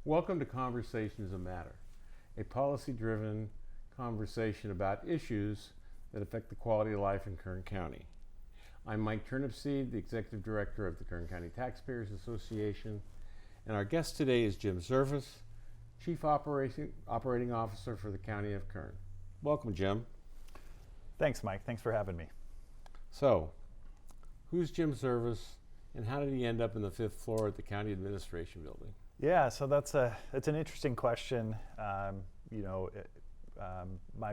Welcome to Conversations That Matter, a policy-driven conversation about issues that affect the quality of life in Kern County. I'm Mike Turnipseed, the Executive Director of the Kern County Taxpayers Association, and our guest today is Jim Zervis, Chief Operating Officer for the County of Kern. Welcome, Jim. Thanks, Mike. Thanks for having me. So, who's Jim Zervis, and how did he end up in the 5th floor at the County Administration Building? Yeah, so that's an interesting question. My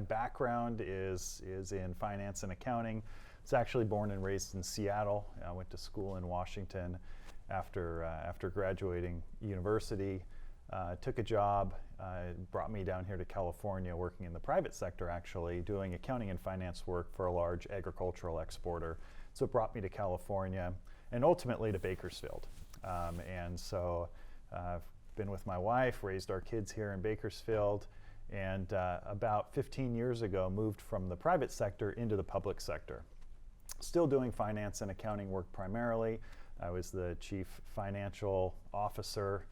background is in finance and accounting. I was actually born and raised in Seattle. I went to school in Washington after graduating university. Took a job, brought me down here to California, working in the private sector actually, doing accounting and finance work for a large agricultural exporter. So it brought me to California and ultimately to Bakersfield. I've been with my wife, raised our kids here in Bakersfield, and about 15 years ago moved from the private sector into the public sector. Still doing finance and accounting work primarily. I was the chief financial officer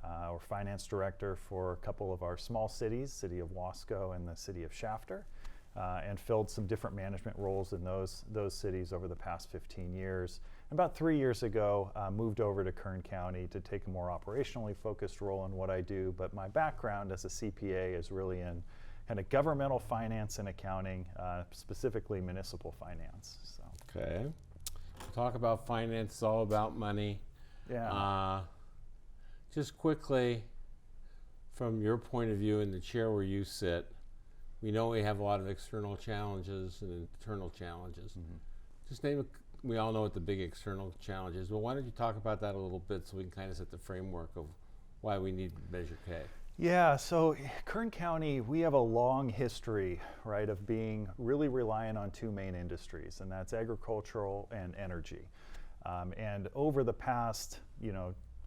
or finance director for a couple of our small cities, city of Wasco and the city of Shafter, and filled some different management roles in those cities over the past 15 years. About 3 years ago, moved over to Kern County to take a more operationally focused role in what I do, but my background as a CPA is really in kind of governmental finance and accounting, specifically municipal finance. So. Okay. Talk about finance, it's all about money. Yeah. Just quickly, from your point of view in the chair where you sit, we know we have a lot of external challenges and internal challenges. Mm-hmm. Just we all know what the big external challenge is, but why don't you talk about that a little bit so we can kind of set the framework of why we need Measure K? Yeah, so Kern County, we have a long history, right, of being really reliant on two main industries, and that's agricultural and energy. And over the past,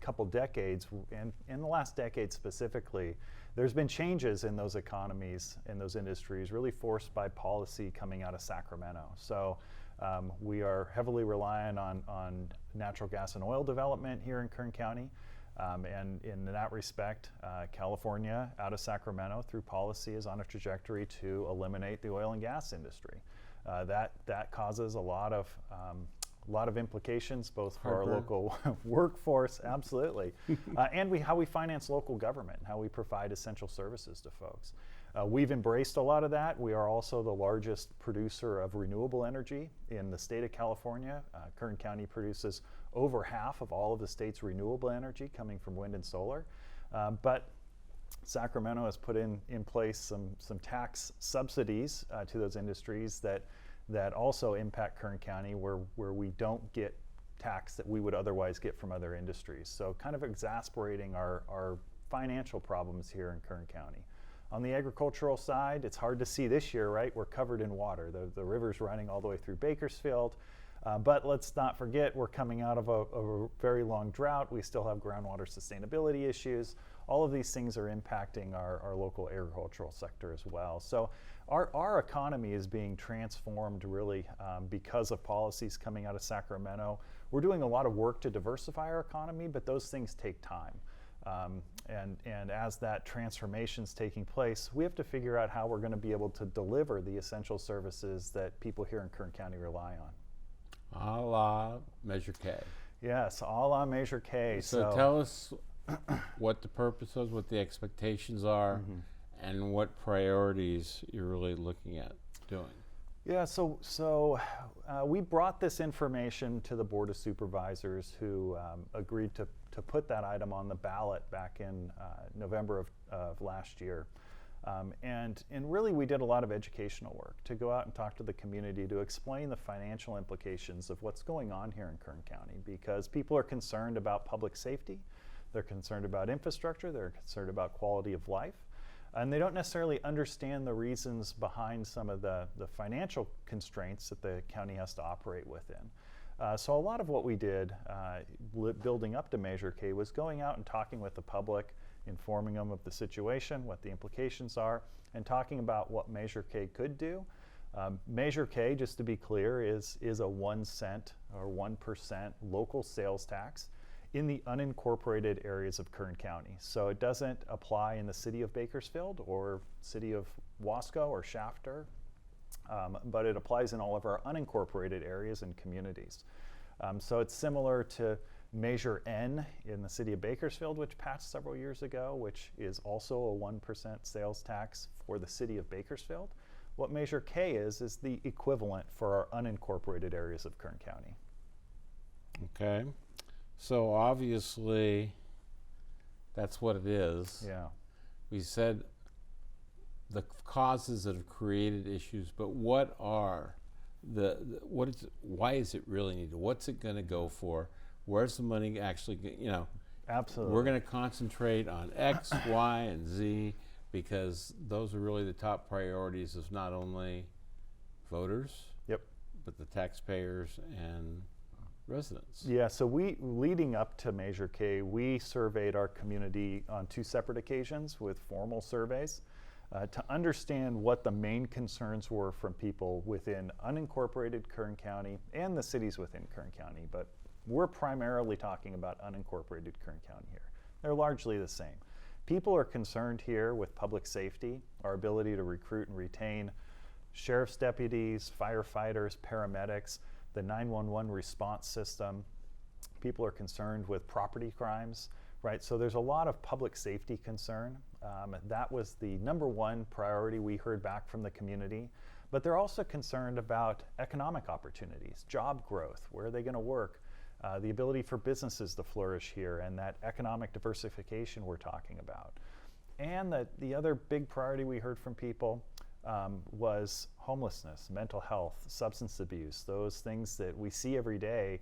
couple decades, and in the last decade specifically, there's been changes in those economies, in those industries, really forced by policy coming out of Sacramento. So we are heavily reliant on natural gas and oil development here in Kern County. And in that respect, California, out of Sacramento, through policy, is on a trajectory to eliminate the oil and gas industry. That causes a lot of implications, both for our local workforce, absolutely, and how we finance local government, how we provide essential services to folks. We've embraced a lot of that. We are also the largest producer of renewable energy in the state of California. Kern County produces over half of all of the state's renewable energy coming from wind and solar. But Sacramento has put in place some tax subsidies to those industries that also impact Kern County, where we don't get tax that we would otherwise get from other industries. So kind of exasperating our financial problems here in Kern County. On the agricultural side, it's hard to see this year, right? We're covered in water. The river's running all the way through Bakersfield. But let's not forget, we're coming out of a very long drought. We still have groundwater sustainability issues. All of these things are impacting our local agricultural sector as well. So our economy is being transformed really because of policies coming out of Sacramento. We're doing a lot of work to diversify our economy, but those things take time. And as that transformation is taking place, we have to figure out how we're going to be able to deliver the essential services that people here in Kern County rely on. A la Measure K. Yes, a la Measure K. So tell us what the purpose is, what the expectations are, mm-hmm. and what priorities you're really looking at doing. Yeah, so we brought this information to the Board of Supervisors, who agreed to put that item on the ballot back in November of last year. And really we did a lot of educational work to go out and talk to the community to explain the financial implications of what's going on here in Kern County, because people are concerned about public safety, they're concerned about infrastructure, they're concerned about quality of life, and they don't necessarily understand the reasons behind some of the financial constraints that the county has to operate within. So a lot of what we did building up to Measure K was going out and talking with the public, informing them of the situation, what the implications are, and talking about what Measure K could do. Measure K, just to be clear, is a 1 cent or 1% local sales tax. in the unincorporated areas of Kern County. So it doesn't apply in the city of Bakersfield or city of Wasco or Shafter, but it applies in all of our unincorporated areas and communities. So it's similar to Measure N in the city of Bakersfield, which passed several years ago, which is also a 1% sales tax for the city of Bakersfield. What Measure K is the equivalent for our unincorporated areas of Kern County. Okay. So obviously, that's what it is. Yeah. We said the causes that have created issues, but what are why is it really needed? What's it going to go for? Where's the money actually, Absolutely. We're going to concentrate on X, Y, and Z because those are really the top priorities of not only voters, Yep. but the taxpayers and residents. Yeah, so leading up to Measure K, we surveyed our community on 2 separate occasions with formal surveys to understand what the main concerns were from people within unincorporated Kern County and the cities within Kern County, but we're primarily talking about unincorporated Kern County here. They're largely the same. People are concerned here with public safety, our ability to recruit and retain sheriff's deputies, firefighters, paramedics, the 911 response system. People are concerned with property crimes, right? So there's a lot of public safety concern. That was the #1 priority we heard back from the community. But they're also concerned about economic opportunities, job growth, where are they going to work, the ability for businesses to flourish here, and that economic diversification we're talking about. And the other big priority we heard from people was homelessness, mental health, substance abuse, those things that we see every day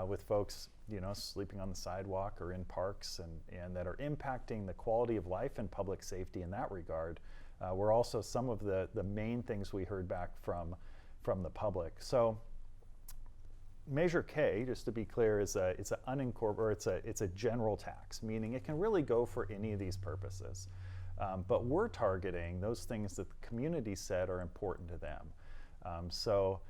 with folks, sleeping on the sidewalk or in parks and that are impacting the quality of life and public safety in that regard, were also some of the main things we heard back from the public. So Measure K, just to be clear, it's a general tax, meaning it can really go for any of these purposes. But we're targeting those things that the community said are important to them. So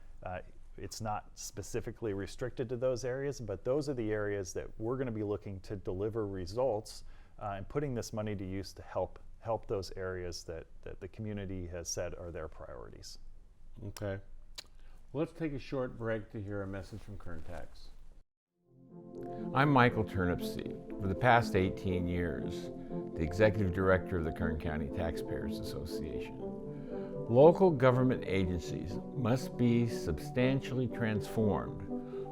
it's not specifically restricted to those areas, but those are the areas that we're going to be looking to deliver results and putting this money to use to help those areas that the community has said are their priorities. Okay. Let's take a short break to hear a message from Kern Tax. I'm Michael Turnipseed. For the past 18 years, the Executive Director of the Kern County Taxpayers Association. Local government agencies must be substantially transformed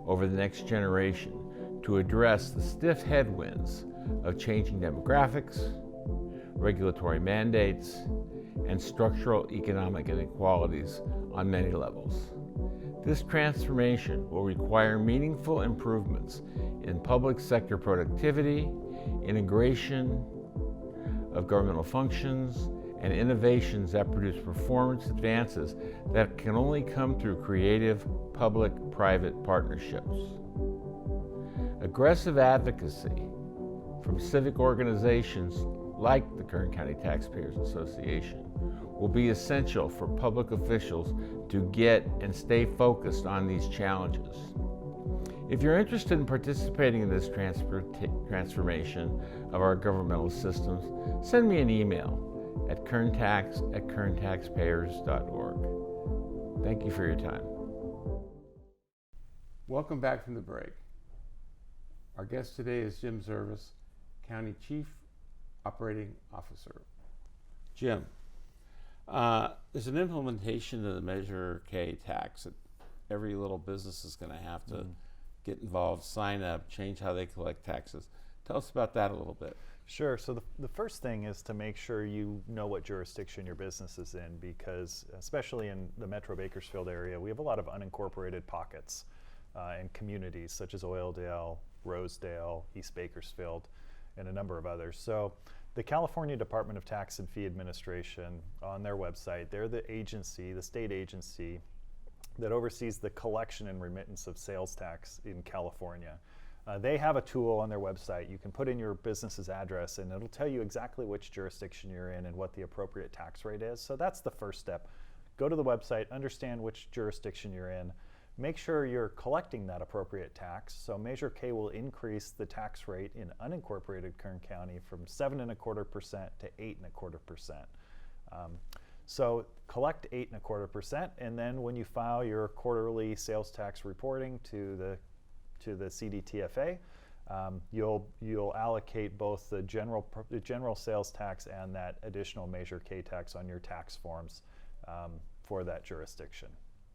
over the next generation to address the stiff headwinds of changing demographics, regulatory mandates, and structural economic inequalities on many levels. This transformation will require meaningful improvements in public sector productivity, integration of governmental functions, and innovations that produce performance advances that can only come through creative public-private partnerships. Aggressive advocacy from civic organizations like the Kern County Taxpayers Association will be essential for public officials to get and stay focused on these challenges. If you're interested in participating in this transformation of our governmental systems, send me an email at kerntax@kerntaxpayers.org. Thank you for your time. Welcome back from the break. Our guest today is Jim Zervis, County Chief Operating Officer. Jim, there's an implementation of the Measure K tax that every little business is going to have to get involved, sign up, change how they collect taxes. Tell us about that a little bit. Sure. So the first thing is to make sure you know what jurisdiction your business is in, because especially in the Metro Bakersfield area, we have a lot of unincorporated pockets and communities such as Oildale, Rosedale, East Bakersfield, and a number of others. So the California Department of Tax and Fee Administration, on their website, they're the agency, the state agency that oversees the collection and remittance of sales tax in California. They have a tool on their website. You can put in your business's address and it'll tell you exactly which jurisdiction you're in and what the appropriate tax rate is. So that's the first step. Go to the website, understand which jurisdiction you're in, make sure you're collecting that appropriate tax. So Measure K will increase the tax rate in unincorporated Kern County from 7.25% to 8.25%. So collect 8.25%, and then when you file your quarterly sales tax reporting to the CDTFA, you'll allocate both the general sales tax and that additional Measure K tax on your tax forms for that jurisdiction.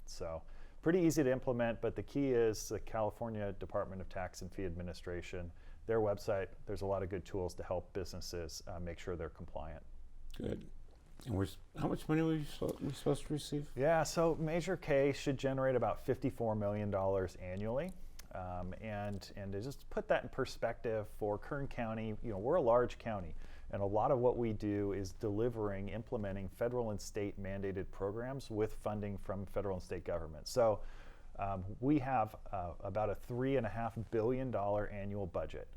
So pretty easy to implement, but the key is the California Department of Tax and Fee Administration, their website. There's a lot of good tools to help businesses make sure they're compliant. Good. And how much money were we supposed to receive? Yeah, so Measure K should generate about $54 million annually. And to just put that in perspective for Kern County, we're a large county, and a lot of what we do is implementing federal and state mandated programs with funding from federal and state government. So we have about a $3.5 billion annual budget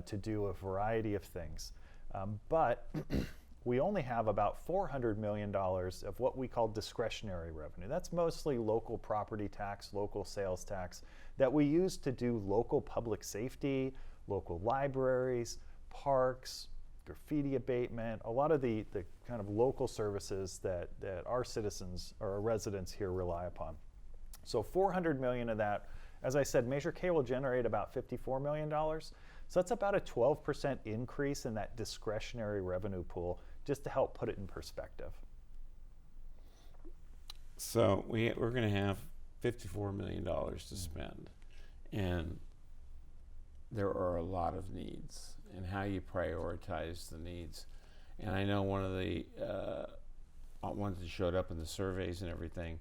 to do a variety of things. But we only have about $400 million of what we call discretionary revenue. That's mostly local property tax, local sales tax, that we use to do local public safety, local libraries, parks, graffiti abatement, a lot of the kind of local services that our citizens or our residents here rely upon. So $400 million of that, as I said, Measure K will generate about $54 million. So that's about a 12% increase in that discretionary revenue pool, just to help put it in perspective. So we're going to have $54 million to spend, and there are a lot of needs, and how you prioritize the needs. And I know one of the ones that showed up in the surveys and everything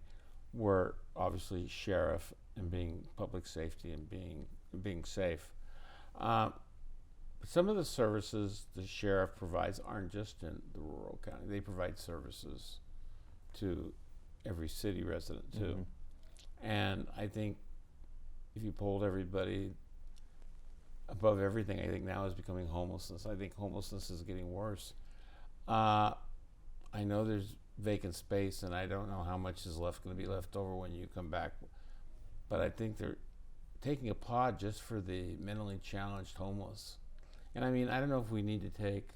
were obviously sheriff and being public safety and being safe. Some of the services the sheriff provides aren't just in the rural county. They provide services to every city resident too. Mm-hmm. And I think if you polled everybody, above everything, I think now is becoming homelessness. I think homelessness is getting worse. I know there's vacant space, and I don't know how much is going to be left over when you come back, but I think they're taking a pod just for the mentally challenged homeless. And I mean, I don't know if we need to take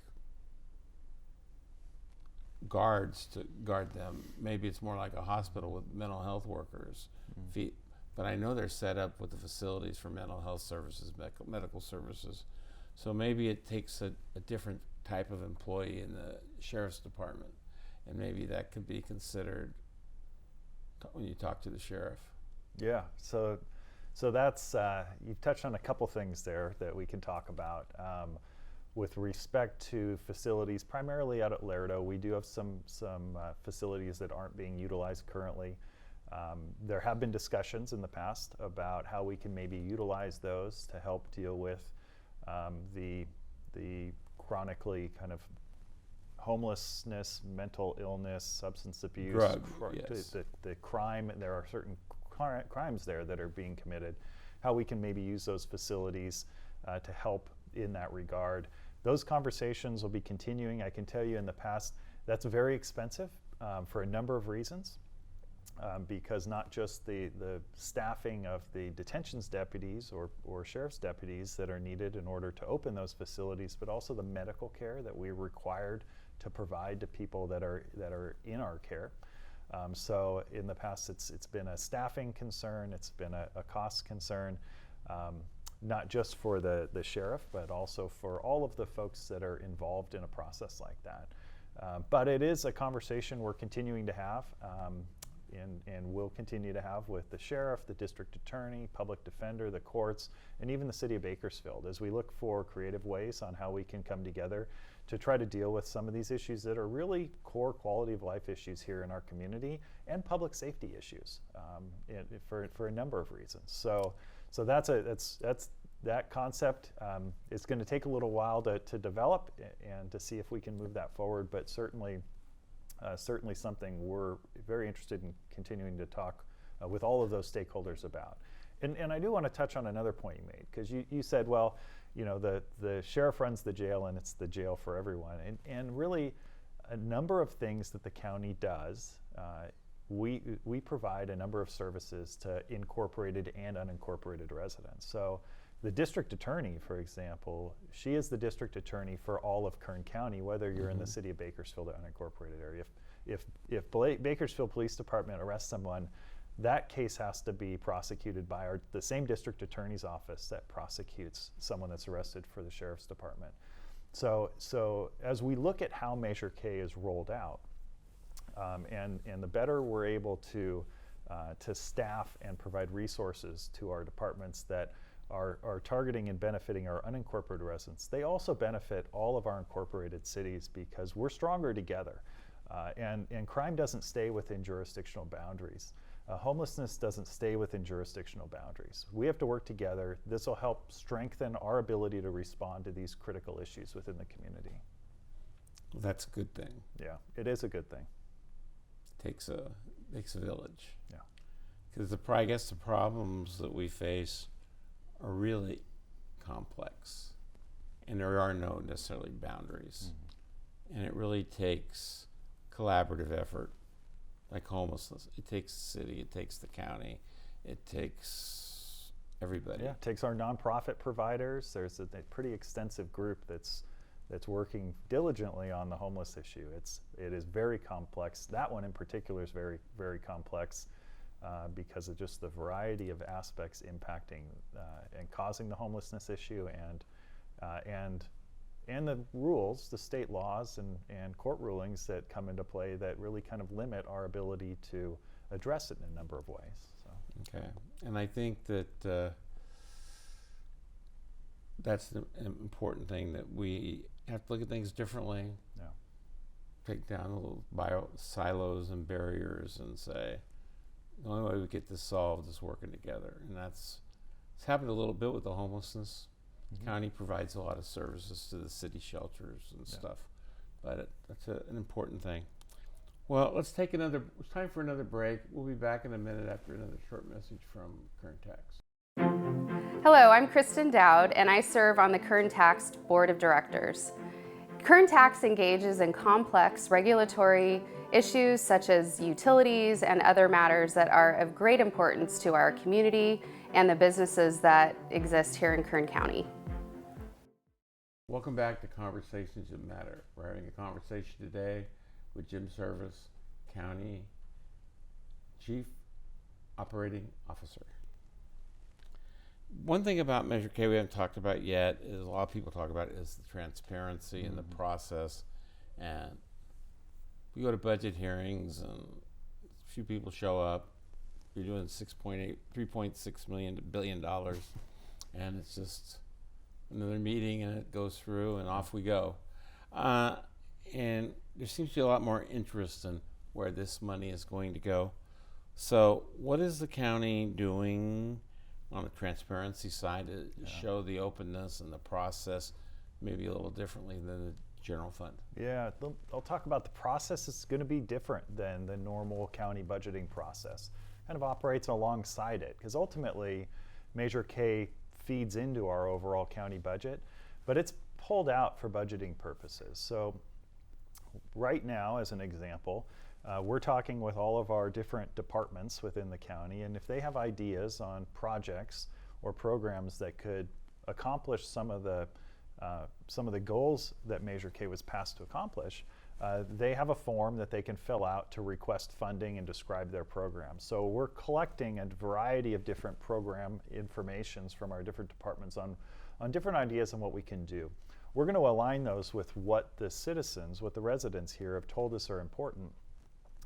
guards to guard them. Maybe it's more like a hospital with mental health workers. Mm-hmm. But I know they're set up with the facilities for mental health services, medical services. So maybe it takes a different type of employee in the sheriff's department. And maybe that could be considered when you talk to the sheriff. Yeah, so that's, you've touched on a couple things there that we can talk about. With respect to facilities, primarily out at Lerdo, we do have some facilities that aren't being utilized currently. There have been discussions in the past about how we can maybe utilize those to help deal with the chronically kind of homelessness, mental illness, substance abuse, yes. the crime. There are certain crimes there that are being committed. How we can maybe use those facilities to help in that regard. Those conversations will be continuing. I can tell you in the past that's very expensive for a number of reasons. Because not just the staffing of the detentions deputies or sheriff's deputies that are needed in order to open those facilities, but also the medical care that we're required to provide to people that are in our care. So in the past, it's been a staffing concern, it's been a cost concern, not just for the sheriff, but also for all of the folks that are involved in a process like that. But it is a conversation we're continuing to have. And we'll continue to have with the sheriff, the district attorney, public defender, the courts, and even the city of Bakersfield as we look for creative ways on how we can come together to try to deal with some of these issues that are really core quality of life issues here in our community and public safety issues for a number of reasons. So that's that concept. It's going to take a little while to develop and to see if we can move that forward, but certainly something we're very interested in continuing to talk with all of those stakeholders about. And I do want to touch on another point you made, because you said, well, the sheriff runs the jail and it's the jail for everyone. And really a number of things that the county does we provide a number of services to incorporated and unincorporated residents. So the district attorney, for example, she is the district attorney for all of Kern County, whether you're in the city of Bakersfield or unincorporated area. If Bakersfield Police Department arrests someone, that case has to be prosecuted by the same district attorney's office that prosecutes someone that's arrested for the sheriff's department. So as we look at how Measure K is rolled out, and the better we're able to staff and provide resources to our departments that are targeting and benefiting our unincorporated residents, they also benefit all of our incorporated cities because we're stronger together. And crime doesn't stay within jurisdictional boundaries. Homelessness doesn't stay within jurisdictional boundaries. We have to work together. This will help strengthen our ability to respond to these critical issues within the community. That's a good thing. Yeah, it is a good thing. Makes a village. Yeah. Because I guess the problems that we face are really complex, and there are no necessarily boundaries. And it really takes collaborative effort, like homelessness. It takes the city, it takes the county, it takes everybody. Yeah, it takes our nonprofit providers. There's a pretty extensive group that's working diligently on the homeless issue. It is very complex. That one in particular is very, very complex because of just the variety of aspects impacting and causing the homelessness issue, and the rules, the state laws and court rulings that come into play that really kind of limit our ability to address it in a number of ways. So. Okay, and I think that that's the important thing, that we have to look at things differently. Yeah. Take down the little silos and barriers and say, the only way we get this solved is working together. And it's happened a little bit with the homelessness. The county provides a lot of services to the city shelters and stuff, but that's an important thing. Well, it's time for another break. We'll be back in a minute after another short message from Kern Tax. Hello, I'm Kristen Dowd, and I serve on the Kern Tax Board of Directors. Kern Tax engages in complex regulatory issues such as utilities and other matters that are of great importance to our community and the businesses that exist here in Kern County. Welcome back to Conversations That Matter. We're having a conversation today with Jim Zervis, County Chief Operating Officer. One thing about Measure K we haven't talked about yet is a lot of people talk about is the transparency and the process. And we go to budget hearings and a few people show up. You're doing $3.6 billion, and it's just another meeting, and it goes through, and off we go. And there seems to be a lot more interest in where this money is going to go. So what is the county doing on the transparency side to show the openness and the process maybe a little differently than the general fund? Yeah, I'll talk about the process. It's going to be different than the normal county budgeting process. Kind of operates alongside it, because ultimately Measure K feeds into our overall county budget, but it's pulled out for budgeting purposes. So right now, as an example, we're talking with all of our different departments within the county, and if they have ideas on projects or programs that could accomplish some of the goals that Measure K was passed to accomplish, they have a form that they can fill out to request funding and describe their program. So we're collecting a variety of different program informations from our different departments on different ideas on what we can do. We're going to align those with what the citizens, what the residents here have told us are important,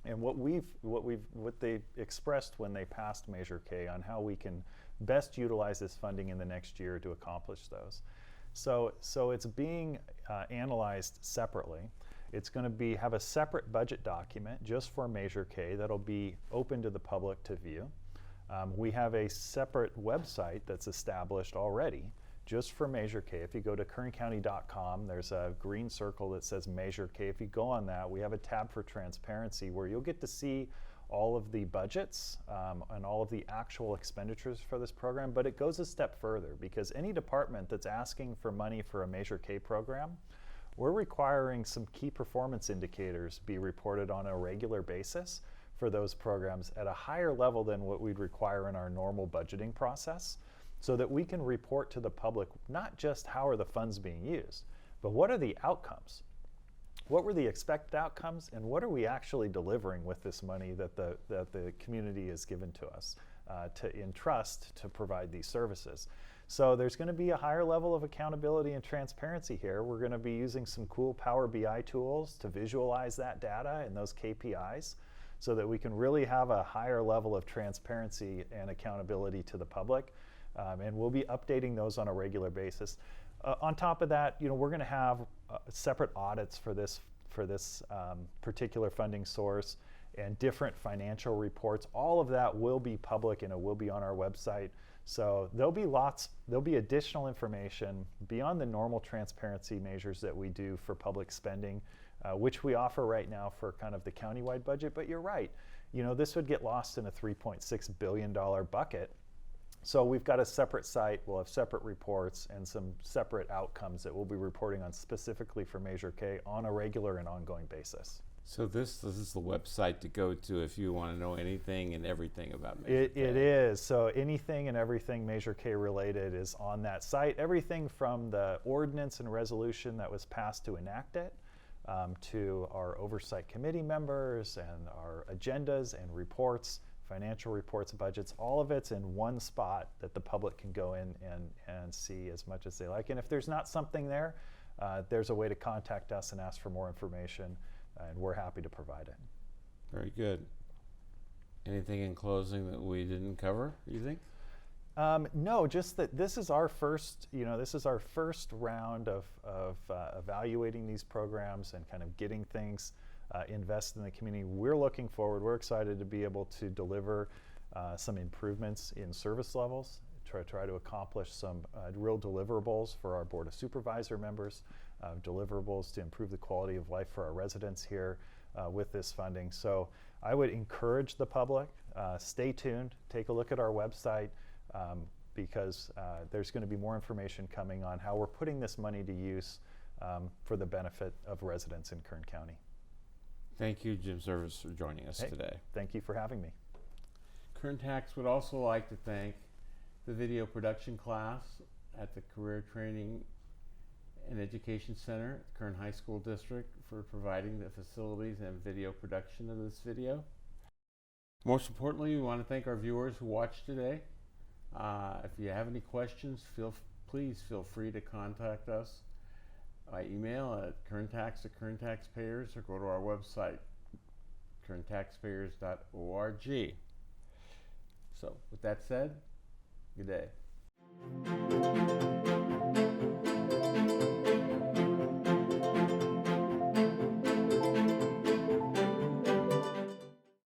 and what they expressed when they passed Measure K on how we can best utilize this funding in the next year to accomplish those. So it's being analyzed separately. It's going to have a separate budget document just for Measure K that'll be open to the public to view. We have a separate website that's established already just for Measure K. If you go to kerncounty.com, there's a green circle that says Measure K. If you go on that, we have a tab for transparency where you'll get to see all of the budgets and all of the actual expenditures for this program, but it goes a step further, because any department that's asking for money for a Measure K program, we're requiring some key performance indicators be reported on a regular basis for those programs at a higher level than what we'd require in our normal budgeting process, so that we can report to the public not just how are the funds being used, but what are the outcomes? What were the expected outcomes, and what are we actually delivering with this money that the community has given to us in trust to provide these services? So there's going to be a higher level of accountability and transparency here. We're going to be using some cool Power BI tools to visualize that data and those KPIs so that we can really have a higher level of transparency and accountability to the public. And we'll be updating those on a regular basis. On top of that, we're going to have separate audits for this particular funding source and different financial reports. All of that will be public and it will be on our website. So there'll be additional information beyond the normal transparency measures that we do for public spending, which we offer right now for kind of the countywide budget. But you're right, this would get lost in a $3.6 billion bucket. So we've got a separate site, we'll have separate reports and some separate outcomes that we'll be reporting on specifically for Measure K on a regular and ongoing basis. So this is the website to go to if you want to know anything and everything about Measure K. It is. So anything and everything Measure K related is on that site. Everything from the ordinance and resolution that was passed to enact it, to our oversight committee members and our agendas and reports, financial reports, budgets, all of it's in one spot that the public can go in and see as much as they like. And if there's not something there, there's a way to contact us and ask for more information, and we're happy to provide it. Very good. Anything in closing that we didn't cover, you think? No, just that this is our first, round of evaluating these programs and kind of getting things invested in the community. We're looking forward. We're excited to be able to deliver some improvements in service levels, try to accomplish some real deliverables for our Board of Supervisor members, deliverables to improve the quality of life for our residents here with this funding. So I would encourage the public, stay tuned, take a look at our website, because there's going to be more information coming on how we're putting this money to use for the benefit of residents in Kern County. Thank you, Jim Zervis, for joining us today. Thank you for having me. Kern Tax would also like to thank the video production class at the Career Training and Education Center at Kern High School District for providing the facilities and video production of this video. Most importantly, we want to thank our viewers who watched today. If you have any questions, please feel free to contact us by email at kerntax@kerntaxpayers or go to our website, kerntaxpayers.org. So with that said, good day.